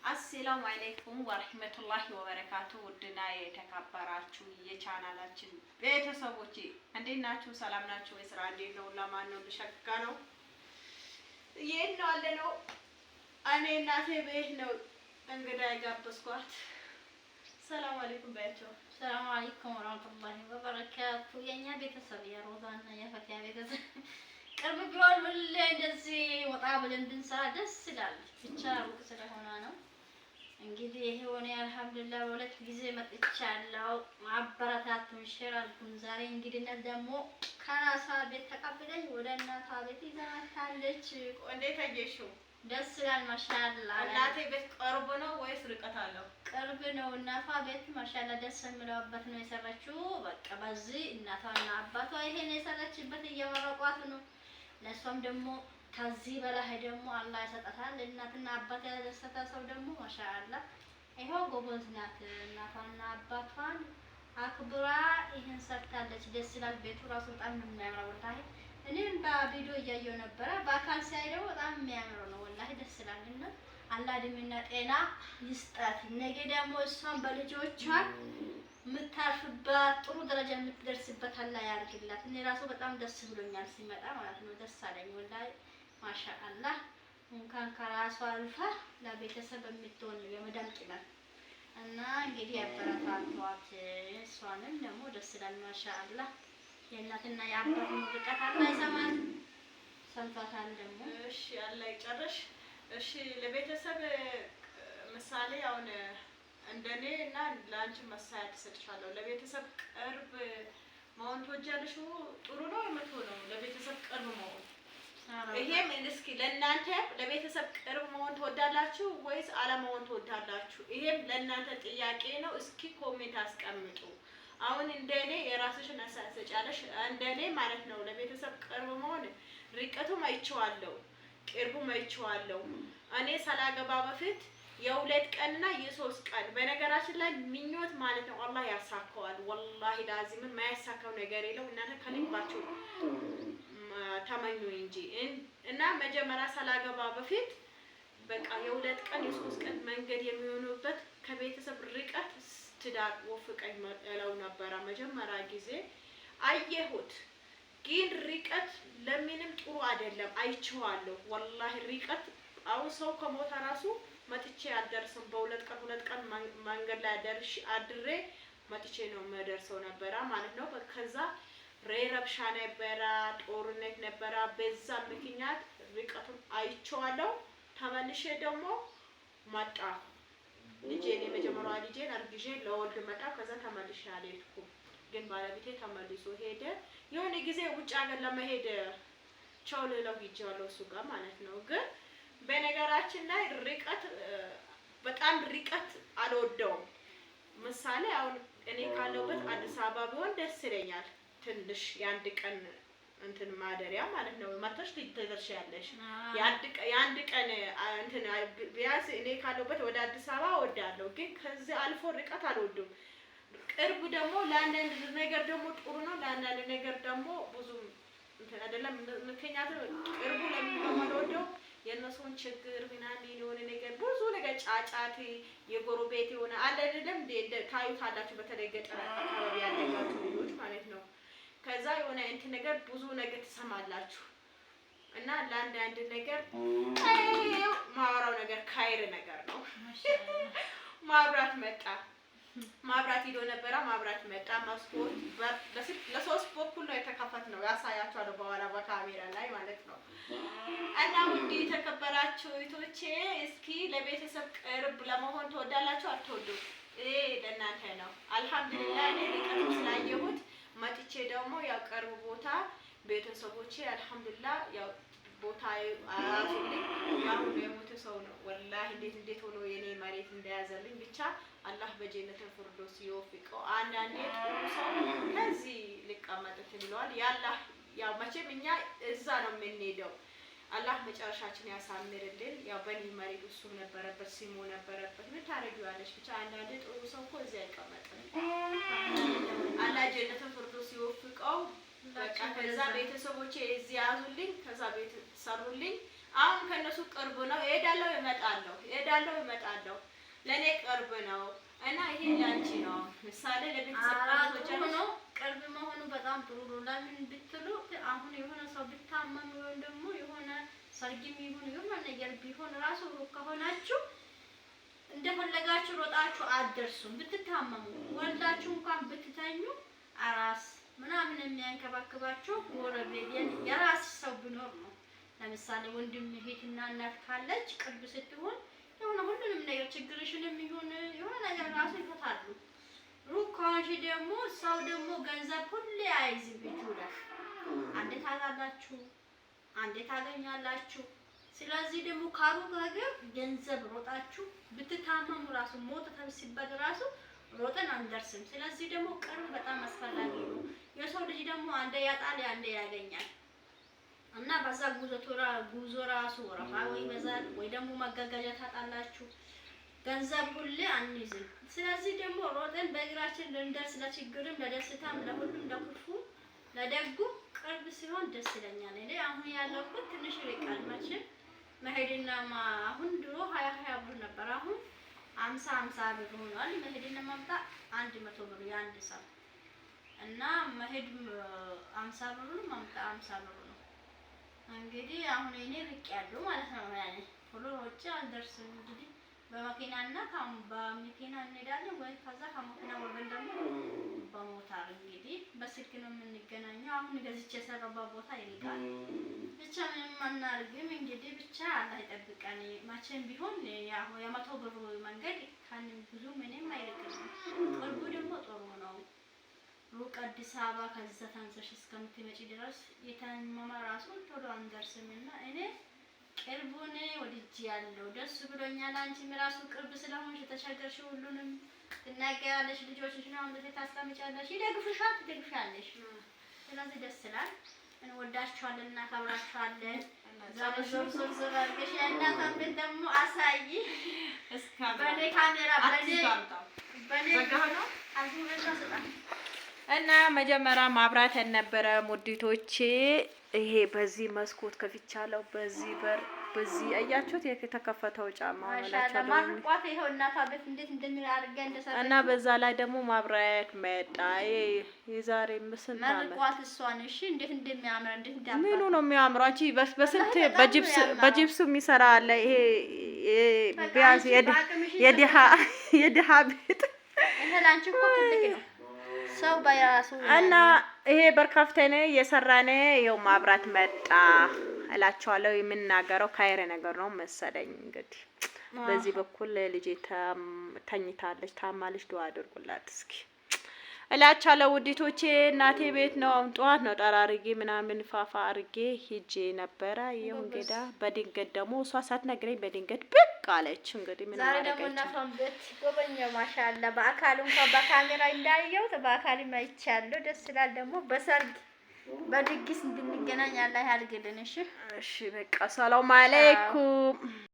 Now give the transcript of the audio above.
አሰላሙ አለይኩም ወራህመቱላሂ ወበረካቱ። ውድና የተከበራችሁ የቻናላችን ቤተሰቦች እንዴት ናችሁ? ሰላም ናችሁ ወይ? ስራ እንዴት ነው? ለማን ነው? ልሸጋ ነው? የት ነው አለ ነው? እኔ እናቴ ቤት ነው እንግዳ የጋበዝኳት። ሰላም አለይኩም ባያቸው። ሰላም አለይኩም ወራህመቱላሂ ወበረካቱ። የኛ ቤተሰብ የሮዛና የፈቲያ ቤተሰብ ቅርብ ቢሆን ሁሌ እንደዚህ ወጣ ብለን ብንሰራ ደስ ይላል። ብቻ ሩቅ ስለሆነ ነው። እንግዲህ ይሄ ሆነ አልሐምዱሊላህ በሁለት ጊዜ መጥቻለሁ። ማበረታቱን ሼር አድርጉን። ዛሬ እንግዲህ ደግሞ ከራሷ ቤት ተቀብለኝ ወደ እናቷ ቤት ይዛታለች። እንዴት አየሽው? ደስ ይላል ማሻአላህ። እናቴ ቤት ቅርብ ነው ወይስ ርቀት አለው? ቅርብ ነው። እናቷ ቤት ማሻአላህ ደስ የሚለውበት ነው የሰራችው። በቃ በዚህ እናቷና አባቷ ይሄን የሰራችበት እየመረቋት ነው። ለሷም ደግሞ ከዚህ በላይ ደግሞ አላህ ያሰጣታል። እናትና አባት ያደረሰታ ሰው ደግሞ ማሻአላህ ይሄው ጎበዝ ናት። እናቷና አባቷን አክብራ ይሄን ሰርታለች። ደስ ይላል። ቤቱ ራሱ በጣም የሚያምረው ወላሂ። እኔም በቪዲዮ እያየሁ ነበረ። በአካል ሳይ ደግሞ በጣም የሚያምረው ነው ወላሂ ደስ ይላል። እና አላህ እድሜና ጤና ይስጣት። ነገ ደግሞ እሷን በልጆቿን የምታርፍበት ጥሩ ደረጃ የምትደርስበት አላህ ያርግላት። እኔ ራሱ በጣም ደስ ብሎኛል ሲመጣ ማለት ነው። ደስ አለኝ ወላሂ ማሻአላህ። እንኳን ከራሷ አልፋ ለቤተሰብ የምትሆን የመዳም ቅመም እና እንግዲህ ያበረታቷት። እሷንም ደግሞ ደስ ይላል ማሻአላህ። የእናትና የአባት ምርቃት አላህ ይሰማል። ሰምቷታል ደግሞ እሺ አላህ ይጨርሽ። እሺ ለቤተሰብ ምሳሌ አሁን እንደኔ እና ለአንቺ መሳያ ትሰጥሻለሁ። ለቤተሰብ ቅርብ መሆን ትወጃለሽ? ጥሩ ነው የምትሆነው ለቤተሰብ ቅርብ መሆን። ይሄም እስኪ ለእናንተ ለቤተሰብ ቅርብ መሆን ትወዳላችሁ ወይስ አለመሆን ትወዳላችሁ? ይሄም ለእናንተ ጥያቄ ነው። እስኪ ኮሜንት አስቀምጡ። አሁን እንደኔ የራስሽን መሳያ ትሰጫለሽ። እንደኔ ማለት ነው ለቤተሰብ ቅርብ መሆን ርቀቱም አይቼዋለሁ፣ ቅርቡም አይቼዋለሁ። እኔ ሳላገባ በፊት የሁለት ቀንና የሶስት ቀን በነገራችን ላይ ምኞት ማለት ነው አላህ ያሳካዋል። ወላሂ ላዚም የማያሳካው ነገር የለው። እናንተ ከልባችሁ ተመኙ እንጂ እና መጀመሪያ ሳላገባ በፊት በቃ የሁለት ቀን የሶስት ቀን መንገድ የሚሆኑበት ከቤተሰብ ርቀት ትዳር ወፍቀኝ መጥለው ነበረ። መጀመሪያ ጊዜ አየሁት፣ ግን ርቀት ለምንም ጥሩ አይደለም። አይቼዋለሁ ወላሂ ርቀት አው ሰው ከሞተ ራሱ መጥቼ አልደርስም። በሁለት ቀን መንገድ ላይ አድሬ መጥቼ ነው መደርሰው ነበረ ማለት ነው። ከዛ ረብሻ ነበረ፣ ጦርነት ነበረ። በዛ ምክንያት ርቀቱን አይቼዋለሁ። ተመልሼ ደግሞ መጣ ልጄን የመጀመሪያዋ ልጄን አርግዤ ለወልድ መጣ። ከዛ ተመልሼ አልሄድኩም፣ ግን ባለቤቴ ተመልሶ ሄደ። የሆነ ጊዜ ውጭ ሀገር ለመሄድ ቻው ልለው ሂጄዋለሁ እሱ ጋር ማለት ነው። ግን በነገራችን ላይ ርቀት በጣም ርቀት አልወደውም። ምሳሌ አሁን እኔ ካለሁበት አዲስ አበባ ቢሆን ደስ ይለኛል። ትንሽ የአንድ ቀን እንትን ማደሪያ ማለት ነው። መጥተሽ ትደርሻለሽ። የአንድ ቀን እንትን ቢያንስ እኔ ካለሁበት ወደ አዲስ አበባ እወዳለሁ፣ ግን ከዚህ አልፎ ርቀት አልወድም። ቅርብ ደግሞ ለአንዳንድ ነገር ደግሞ ጥሩ ነው፣ ለአንዳንድ ነገር ደግሞ ብዙ እንትን አይደለም። ምክንያቱም ቅርቡ ለምንወደው የነሱን ችግር ምናምን የሆነ ነገር ብዙ ነገር ጫጫት የጎረቤት የሆነ አለ አይደለም እንደ ታዩታላችሁ። በተለይ ገጠር አካባቢ ያለባችሁ ልጆች ማለት ነው። ከዛ የሆነ እንትን ነገር ብዙ ነገር ትሰማላችሁ እና ለአንዳንድ ነገር ማወራው ነገር ካይር ነገር ነው። ማብራት መጣ፣ ማብራት ሂዶ ነበረ። ማብራት መጣ። መስኮት ለሶስት በኩል ነው የተከፈተ ነው። ያሳያችኋለሁ በኋላ በካሜራ ላይ ማለት ነው። እና ውድ የተከበራችሁ እህቶቼ እስኪ ለቤተሰብ ቅርብ ለመሆን ትወዳላችሁ አትወዱም? ይሄ ለእናንተ ነው። አልሐምዱሊላህ እኔ ርቀቱ ስላየሁት መጥቼ ደግሞ ያው ቅርብ ቦታ ቤተሰቦቼ አልሐምዱሊላህ ያው ቦታ አያዙልኝ። አሁን የሞተ ሰው ነው ወላሂ እንዴት ሆኖ የኔ መሬት እንደያዘልኝ ብቻ አላህ በጀነት ፍርዶስ ይወፍቀው። አንዳንዴ ጥሩ ሰው ከዚህ ሊቀመጥ ይለዋል። ያው መቼም እኛ እዛ ነው የምንሄደው። አላህ መጨረሻችን ያሳምርልን። ያው በኔ መሬት እሱ ነበረበት ሲሞ ነበረበት። ምን ታረጊዋለሽ? ብቻ አንዳንዴ ጥሩ ሰው እኮ እዚህ አይቀመጥም። አላህ ጀነት ፍርዶስ ይወፍቀው። በቃ ከዛ ቤተሰቦቼ እዚህ ያዙልኝ፣ ከዛ ቤት ሰሩልኝ። አሁን ከነሱ ቅርብ ነው። እመጣለሁ። ለኔ ቅርብ ነው እና ይሄ ላንቺ ነው። ምሳሌ ለቤተሰብ ነው ቅርብ መሆኑ በጣም ጥሩ ነው። ለምን ብትሉ አሁን የሆነ ሰው ቢታመም ወይም ደግሞ የሆነ ሰርግም ይሁን የሆነ ነገር ቢሆን ራሱ ከሆናችሁ እንደፈለጋችሁ ሮጣችሁ አትደርሱም። ብትታመሙ ወልዳችሁ እንኳን ብትተኙ አራስ ምናምን የሚያንከባክባችሁ ጎረቤት የራስ ሰው ቢኖር ነው። ለምሳሌ ወንድም እህትና እናት ካለች ቅርብ ስትሆን የሆነ ሁሉንም ነገር ችግርሽንም ይሁን የሆነ ነገር ራሱ ይፈታሉ። ሩቅ ከሆንሽ ደግሞ ሰው ደግሞ ገንዘብ ሁሌ አይዝም ቤቱ ላይ አንዴ ታጣላችሁ፣ አንዴ ታገኛላችሁ። ስለዚህ ደግሞ ከሩቅ ሀገር ገንዘብ ሮጣችሁ ብትታመሙ ራሱ ሞት ተብሲበት ራሱ ሮጠን አንደርስም። ስለዚህ ደግሞ ቅርብ በጣም አስፈላጊ ነው። የሰው ልጅ ደግሞ አንዴ ያጣል አንዴ ያገኛል እና በዛ ጉዞ ራሱ ወረፋ ወይ በዛል ወይ ደግሞ መጋጋጃ ታጣላችሁ። ገንዘብ ሁሌ አንይዝም። ስለዚህ ደግሞ ሮጠን በእግራችን ልንደርስ ለችግርም ለደስታም ለሁሉም ለክፉ ለደጉ ቅርብ ሲሆን ደስ ይለኛል። እኔ አሁን ያለሁት ትንሽ ይርቃል መቼም መሄድና አሁን ድሮ 20 ብር ነበር። አሁን 50 ብር ሆኗል። መሄድና ማምጣት 100 ብር የአንድ ሰው እና መሄድ 50 ብር ነው ማምጣት 50 ብር ነው። እንግዲህ አሁን እኔ ርቅ ያለው ማለት ነው። ያኔ ሁሉ ወጪ አልደርስም። እንግዲህ በመኪናና በመኪና እንሄዳለን ወይ ከዛ ከመኪና ወርደን ደግሞ በሞታር እንግዲህ በስልክ ነው የምንገናኘው። አሁን ገዝቼ የሰራበት ቦታ ይልቃል። ብቻ ምንም አናርግም። እንግዲህ ብቻ አላህ ይጠብቀን። መቼም ቢሆን ያው የ100 ብር መንገድ ካንም ብዙ ምንም አይልቅም። ቅርቡ ደግሞ ጥሩ ነው። ሩቅ አዲስ አበባ ከዛ ታንሰሽ እስከምትመጪ ድረስ የታመመ ራሱ ቶሎ አንደርስምና እኔ ቅርቡን ወድጄ ያለው ደስ ብሎኛል። አንቺም ራሱ ቅርብ ስለሆንሽ ተቸገርሽ ሁሉንም ትናገራለሽ። ልጆችሽ ነው እንደዚህ ታስቀምጫለሽ፣ ይደግፍሻል፣ ትደግፊያለሽ። ስለዚህ ደስ ይላል። እንወዳችኋለን እና እናከብራችኋለን። ዛሬ ዞር አድርገሽ የእናቷን ቤት ደግሞ አሳይ። በኔ ካሜራ በኔ ዘጋኸው እና መጀመሪያ ማብራት ነበረ ሙዲቶቼ። ይሄ በዚህ መስኮት ከፍቻለሁ፣ በዚህ በር በዚህ አያችሁት የተከፈተው ጫማ ማለቻለሁ ማርቋት ይሄው እናቷ ቤት እንዴት እንደሚያርጋ እንደሰራ እና በዛ ላይ ደግሞ ማብራት መጣ። የዛሬ ምስንት አመት ማርቋት እሷን እሺ፣ እንዴት እንደሚያምር እንዴት እንዳባ ምኑ ነው የሚያምረው? አንቺ በስንት በጂፕስ የሚሰራ አለ። ይሄ ቢያንስ የድሃ ቤት ይሄ ላንቺ እኮ ትልቅ ነው ሰው ባያሱ እና ይሄ በርካፍተኔ የሰራኔ ይኸው ማብራት መጣ እላቸዋለሁ። የምናገረው ካይረ ነገር ነው መሰለኝ። እንግዲህ በዚህ በኩል ልጄ ተኝታለች፣ ታማለች። ዱአ አድርጉላት እስኪ እላቸዋለሁ ውዲቶቼ። እናቴ ቤት ነው። አሁን ጠዋት ነው ጠራርጌ ምናምን ፋፋ አርጌ ሂጄ ነበረ። ይሄው እንግዳ በድንገት ደግሞ እሷ ሳትነግረኝ በድንገት ብቅ አለች። እንግዲህ ምን ዛሬ ደግሞ እናቷን ቤት ጎበኘው። ማሻአላ በአካል እንኳን በካሜራ እንዳየሁት በአካል አይቻለሁ። ደስ ይላል። ደግሞ በሰርግ በድግስ እንድንገናኝ አላህ ያድርግልን። እሺ፣ በቃ ሰላም አለይኩም።